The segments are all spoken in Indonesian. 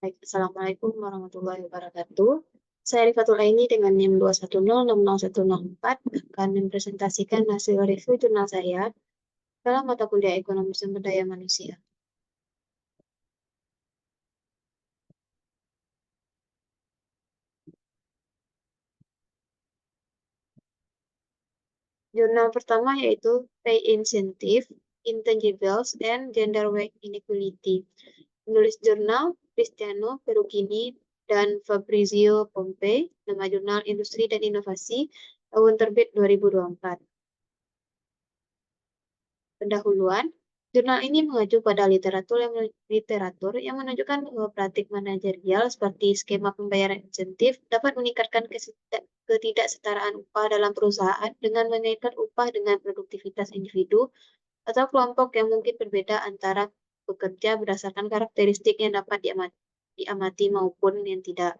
Baik, Assalamualaikum warahmatullahi wabarakatuh. Saya Rifatul Aini dengan NIM 210601014 akan mempresentasikan hasil review jurnal saya dalam mata kuliah Ekonomi Sumber Daya Manusia. Jurnal pertama yaitu Pay Incentive, Intangibles, and Gender Wage Inequality. Penulis jurnal Cristiano Perugini dan Fabrizio Pompe, nama jurnal Industri dan Inovasi, tahun terbit 2024. Pendahuluan, jurnal ini mengacu pada literatur yang menunjukkan bahwa praktik manajerial seperti skema pembayaran insentif dapat meningkatkan ketidaksetaraan upah dalam perusahaan dengan mengaitkan upah dengan produktivitas individu atau kelompok yang mungkin berbeda antara bekerja berdasarkan karakteristik yang dapat diamati maupun yang tidak.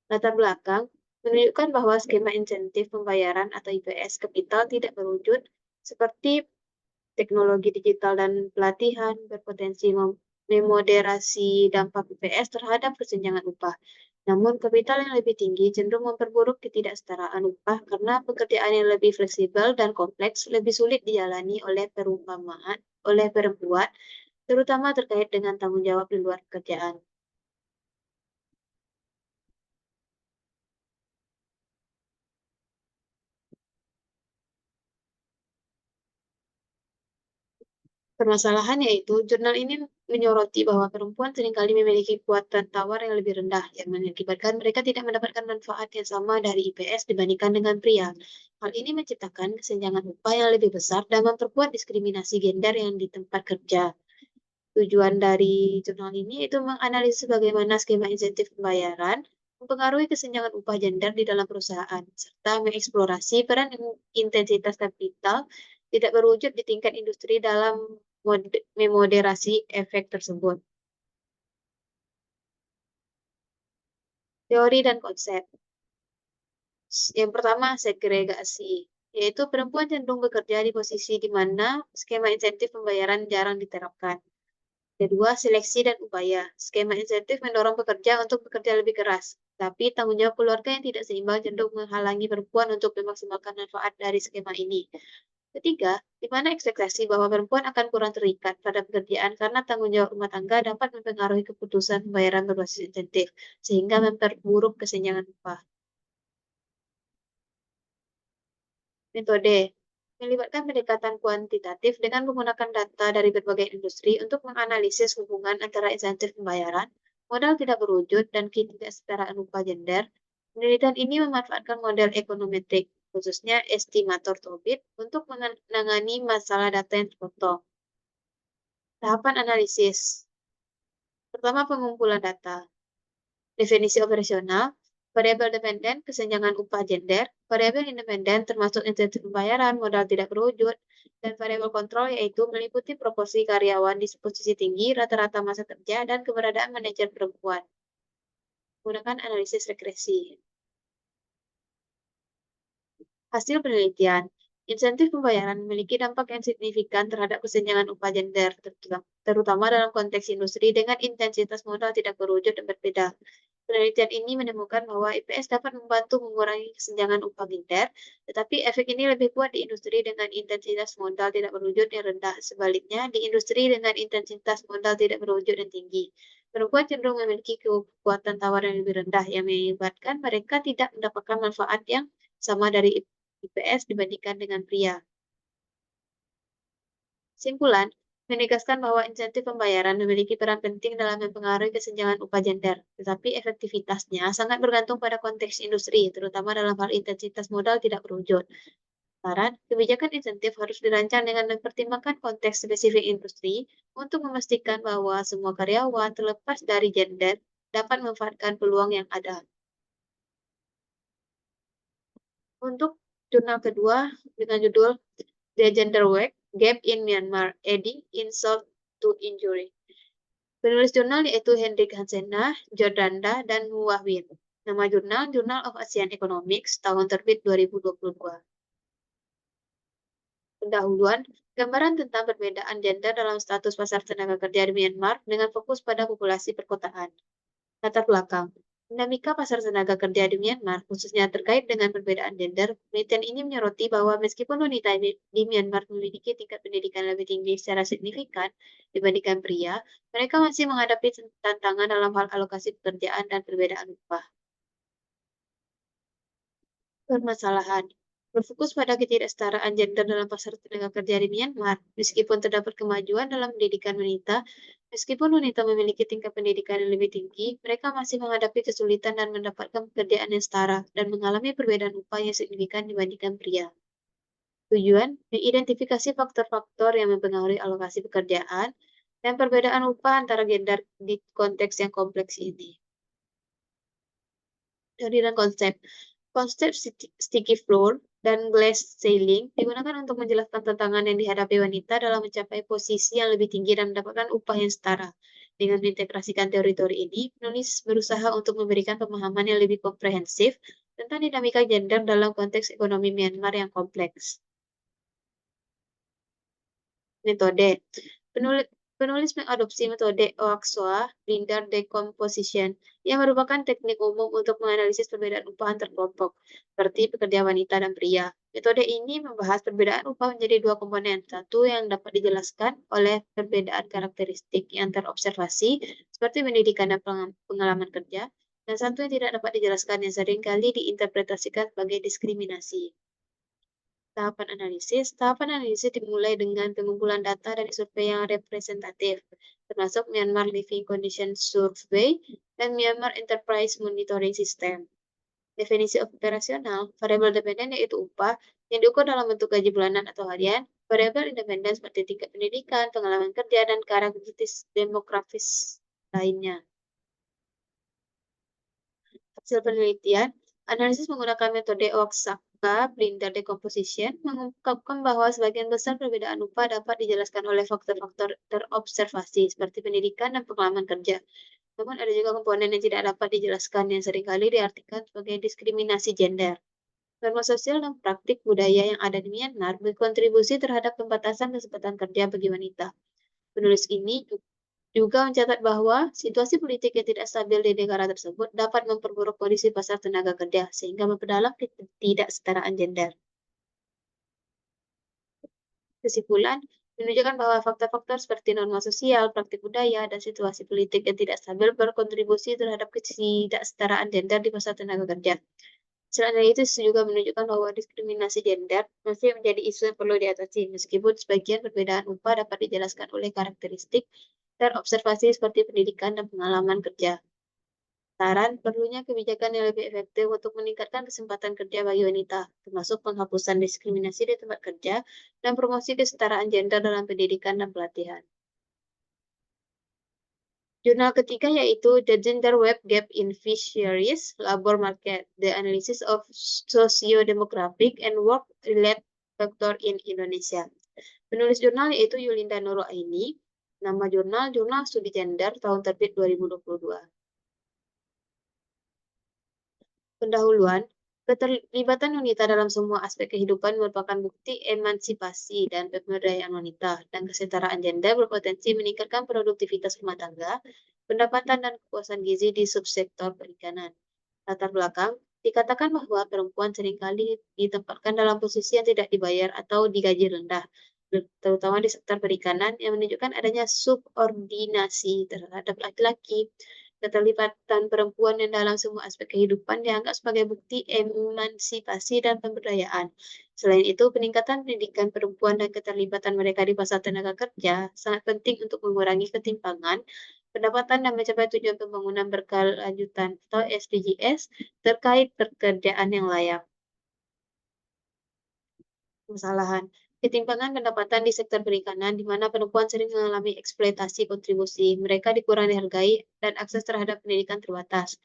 Latar belakang menunjukkan bahwa skema insentif pembayaran atau IPS kapital tidak berwujud seperti teknologi digital dan pelatihan berpotensi memoderasi dampak IPS terhadap kesenjangan upah. Namun, kapital yang lebih tinggi cenderung memperburuk ketidaksetaraan upah karena pekerjaan yang lebih fleksibel dan kompleks lebih sulit dijalani oleh perempuan, terutama terkait dengan tanggung jawab di luar pekerjaan. Permasalahan yaitu, jurnal ini menyoroti bahwa perempuan seringkali memiliki kekuatan tawar yang lebih rendah, yang mengakibatkan mereka tidak mendapatkan manfaat yang sama dari IPS dibandingkan dengan pria. Hal ini menciptakan kesenjangan upah yang lebih besar dan memperkuat diskriminasi gender yang di tempat kerja. Tujuan dari jurnal ini itu menganalisis bagaimana skema insentif pembayaran mempengaruhi kesenjangan upah gender di dalam perusahaan, serta mengeksplorasi peran intensitas kapital tidak berwujud di tingkat industri dalam memoderasi efek tersebut. Teori dan konsep. Yang pertama, segregasi, yaitu perempuan cenderung bekerja di posisi di mana skema insentif pembayaran jarang diterapkan. Kedua, seleksi dan upaya. Skema insentif mendorong pekerja untuk bekerja lebih keras, tapi tanggung jawab keluarga yang tidak seimbang cenderung menghalangi perempuan untuk memaksimalkan manfaat dari skema ini. Ketiga, di mana ekspektasi bahwa perempuan akan kurang terikat pada pekerjaan karena tanggung jawab rumah tangga dapat mempengaruhi keputusan pembayaran berbasis insentif, sehingga memperburuk kesenjangan upah. Metode melibatkan pendekatan kuantitatif dengan menggunakan data dari berbagai industri untuk menganalisis hubungan antara insentif pembayaran, modal tidak berwujud, dan ketidaksetaraan upah gender. Penelitian ini memanfaatkan model ekonometrik, khususnya estimator Tobit, untuk menangani masalah data yang terpotong. Tahapan analisis. Pertama, pengumpulan data. Definisi operasional, variabel dependen, kesenjangan upah gender, variabel independen termasuk insentif pembayaran, modal tidak berwujud, dan variabel kontrol yaitu meliputi proporsi karyawan di posisi tinggi, rata-rata masa kerja, dan keberadaan manajer perempuan. Gunakan analisis regresi. Hasil penelitian, insentif pembayaran memiliki dampak yang signifikan terhadap kesenjangan upah gender, terutama dalam konteks industri dengan intensitas modal tidak berwujud dan berbeda. Penelitian ini menemukan bahwa IPS dapat membantu mengurangi kesenjangan upah gender, tetapi efek ini lebih kuat di industri dengan intensitas modal tidak berwujud yang rendah. Sebaliknya, di industri dengan intensitas modal tidak berwujud yang tinggi, perempuan cenderung memiliki kekuatan tawar yang lebih rendah yang mengakibatkan mereka tidak mendapatkan manfaat yang sama dari IPS dibandingkan dengan pria. Simpulan, menegaskan bahwa insentif pembayaran memiliki peran penting dalam mempengaruhi kesenjangan upah gender, tetapi efektivitasnya sangat bergantung pada konteks industri, terutama dalam hal intensitas modal tidak berwujud. Saran, kebijakan insentif harus dirancang dengan mempertimbangkan konteks spesifik industri untuk memastikan bahwa semua karyawan, terlepas dari gender, dapat memanfaatkan peluang yang ada. Untuk jurnal kedua dengan judul The Gender Wage Gap in Myanmar, Adding Insult to Injury. Penulis jurnal yaitu Hendrik Hansena, Jordanda, dan Wahwin. Nama jurnal Journal of Asian Economics, tahun terbit 2022. Pendahuluan, gambaran tentang perbedaan gender dalam status pasar tenaga kerja di Myanmar dengan fokus pada populasi perkotaan. Latar belakang. Dinamika pasar tenaga kerja di Myanmar, khususnya terkait dengan perbedaan gender, penelitian ini menyoroti bahwa meskipun wanita di Myanmar memiliki tingkat pendidikan lebih tinggi secara signifikan dibandingkan pria, mereka masih menghadapi tantangan dalam hal alokasi pekerjaan dan perbedaan upah. Permasalahan berfokus pada ketidaksetaraan gender dalam pasar tenaga kerja di Myanmar. Meskipun terdapat kemajuan dalam pendidikan wanita, meskipun wanita memiliki tingkat pendidikan yang lebih tinggi, mereka masih menghadapi kesulitan dan mendapatkan pekerjaan yang setara dan mengalami perbedaan upah yang signifikan dibandingkan pria. Tujuan mengidentifikasi faktor-faktor yang mempengaruhi alokasi pekerjaan dan perbedaan upah antara gender di konteks yang kompleks ini. Teori dan konsep. Konsep sticky floor dan glass ceiling digunakan untuk menjelaskan tantangan yang dihadapi wanita dalam mencapai posisi yang lebih tinggi dan mendapatkan upah yang setara. Dengan mengintegrasikan teori-teori ini, penulis berusaha untuk memberikan pemahaman yang lebih komprehensif tentang dinamika gender dalam konteks ekonomi Myanmar yang kompleks. Metode. Penulis, penulis mengadopsi metode Oaksoa Binder Decomposition yang merupakan teknik umum untuk menganalisis perbedaan upah antar kelompok, seperti pekerja wanita dan pria. Metode ini membahas perbedaan upah menjadi dua komponen. Satu yang dapat dijelaskan oleh perbedaan karakteristik yang terobservasi, seperti pendidikan dan pengalaman kerja, dan satu yang tidak dapat dijelaskan yang seringkali diinterpretasikan sebagai diskriminasi. Tahapan analisis dimulai dengan pengumpulan data dari survei yang representatif, termasuk Myanmar Living Conditions Survey dan Myanmar Enterprise Monitoring System. Definisi operasional, variabel dependen yaitu upah yang diukur dalam bentuk gaji bulanan atau harian, variabel independen seperti tingkat pendidikan, pengalaman kerja, dan karakteristik demografis lainnya. Hasil penelitian, analisis menggunakan metode Oaxaca Blinder Decomposition mengungkapkan bahwa sebagian besar perbedaan upah dapat dijelaskan oleh faktor-faktor terobservasi seperti pendidikan dan pengalaman kerja. Namun ada juga komponen yang tidak dapat dijelaskan yang seringkali diartikan sebagai diskriminasi gender. Norma sosial dan praktik budaya yang ada di Myanmar berkontribusi terhadap pembatasan kesempatan kerja bagi wanita. Penulis ini juga mencatat bahwa situasi politik yang tidak stabil di negara tersebut dapat memperburuk kondisi pasar tenaga kerja, sehingga memperdalam ketidaksetaraan gender. Kesimpulan, menunjukkan bahwa faktor-faktor seperti norma sosial, praktik budaya, dan situasi politik yang tidak stabil berkontribusi terhadap ketidaksetaraan gender di pasar tenaga kerja. Selain itu juga menunjukkan bahwa diskriminasi gender masih menjadi isu yang perlu diatasi, meskipun sebagian perbedaan upah dapat dijelaskan oleh karakteristik dan observasi seperti pendidikan dan pengalaman kerja. Saran perlunya kebijakan yang lebih efektif untuk meningkatkan kesempatan kerja bagi wanita, termasuk penghapusan diskriminasi di tempat kerja dan promosi kesetaraan gender dalam pendidikan dan pelatihan. Jurnal ketiga yaitu The Gender Web Gap in Fisheries Labor Market, The Analysis of Socio-Demographic and Work-Related Factor in Indonesia. Penulis jurnal yaitu Yulinda Nurul Aini. Nama jurnal Jurnal Studi Gender tahun terbit 2022. Pendahuluan, keterlibatan wanita dalam semua aspek kehidupan merupakan bukti emansipasi dan pemberdayaan wanita, dan kesetaraan gender berpotensi meningkatkan produktivitas rumah tangga, pendapatan dan kepuasan gizi di subsektor perikanan. Latar belakang, dikatakan bahwa perempuan seringkali ditempatkan dalam posisi yang tidak dibayar atau digaji rendah, terutama di sektor perikanan yang menunjukkan adanya subordinasi terhadap laki-laki. Keterlibatan perempuan yang dalam semua aspek kehidupan dianggap sebagai bukti emansipasi dan pemberdayaan. Selain itu, peningkatan pendidikan perempuan dan keterlibatan mereka di pasar tenaga kerja sangat penting untuk mengurangi ketimpangan pendapatan dan mencapai tujuan pembangunan berkelanjutan atau SDGs terkait pekerjaan yang layak. Kesalahan. Ketimpangan pendapatan di sektor perikanan, di mana perempuan sering mengalami eksploitasi kontribusi, mereka dikurang dihargai, dan akses terhadap pendidikan terbatas.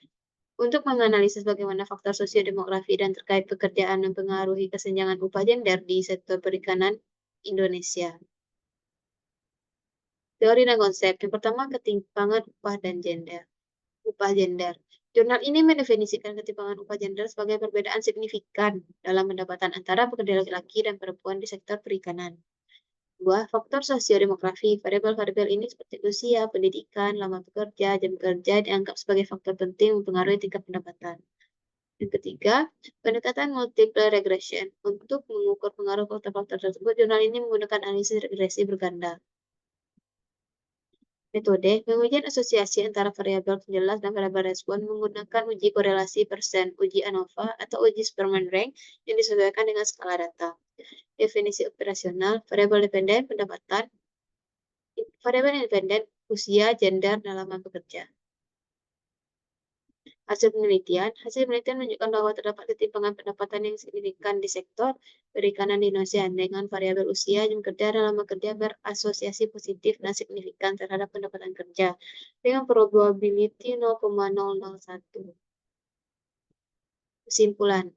Untuk menganalisis bagaimana faktor sosiodemografi dan terkait pekerjaan mempengaruhi kesenjangan upah gender di sektor perikanan Indonesia. Teori dan konsep. Yang pertama, ketimpangan upah dan gender. Upah gender. Jurnal ini mendefinisikan ketimpangan upah gender sebagai perbedaan signifikan dalam pendapatan antara pekerja laki-laki dan perempuan di sektor perikanan. Dua, faktor sosiodemografi. Variabel-variabel ini seperti usia, pendidikan, lama bekerja, jam kerja dianggap sebagai faktor penting mempengaruhi tingkat pendapatan. Yang ketiga, pendekatan multiple regression. Untuk mengukur pengaruh faktor-faktor tersebut, jurnal ini menggunakan analisis regresi berganda. Metode pengujian asosiasi antara variabel penjelas dan variabel respon menggunakan uji korelasi persen, uji ANOVA, atau uji Spearman rank yang disesuaikan dengan skala data. Definisi operasional, variabel dependen, pendapatan, variabel independen, usia, gender, dan lama bekerja. Hasil penelitian menunjukkan bahwa terdapat ketimpangan pendapatan yang signifikan di sektor perikanan di Indonesia dengan variabel usia, jam kerja, dan lama kerja berasosiasi positif dan signifikan terhadap pendapatan kerja dengan probability 0,001. Kesimpulan,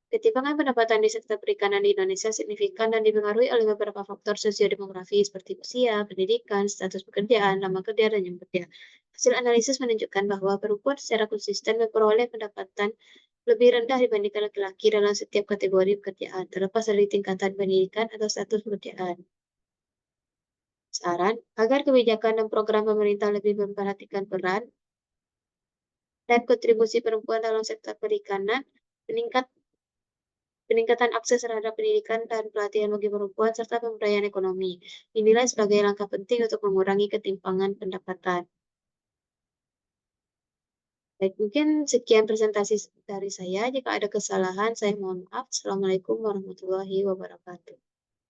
ketimpangan pendapatan di sektor perikanan di Indonesia signifikan dan dipengaruhi oleh beberapa faktor sosiodemografi seperti usia, pendidikan, status pekerjaan, lama kerja, dan jam kerja. Hasil analisis menunjukkan bahwa perempuan secara konsisten memperoleh pendapatan lebih rendah dibandingkan laki-laki dalam setiap kategori pekerjaan, terlepas dari tingkatan pendidikan atau status pekerjaan. Saran, agar kebijakan dan program pemerintah lebih memperhatikan peran dan kontribusi perempuan dalam sektor perikanan, meningkat peningkatan akses terhadap pendidikan dan pelatihan bagi perempuan, serta pemberdayaan ekonomi, dinilai sebagai langkah penting untuk mengurangi ketimpangan pendapatan. Baik, mungkin sekian presentasi dari saya. Jika ada kesalahan, saya mohon maaf. Assalamualaikum warahmatullahi wabarakatuh.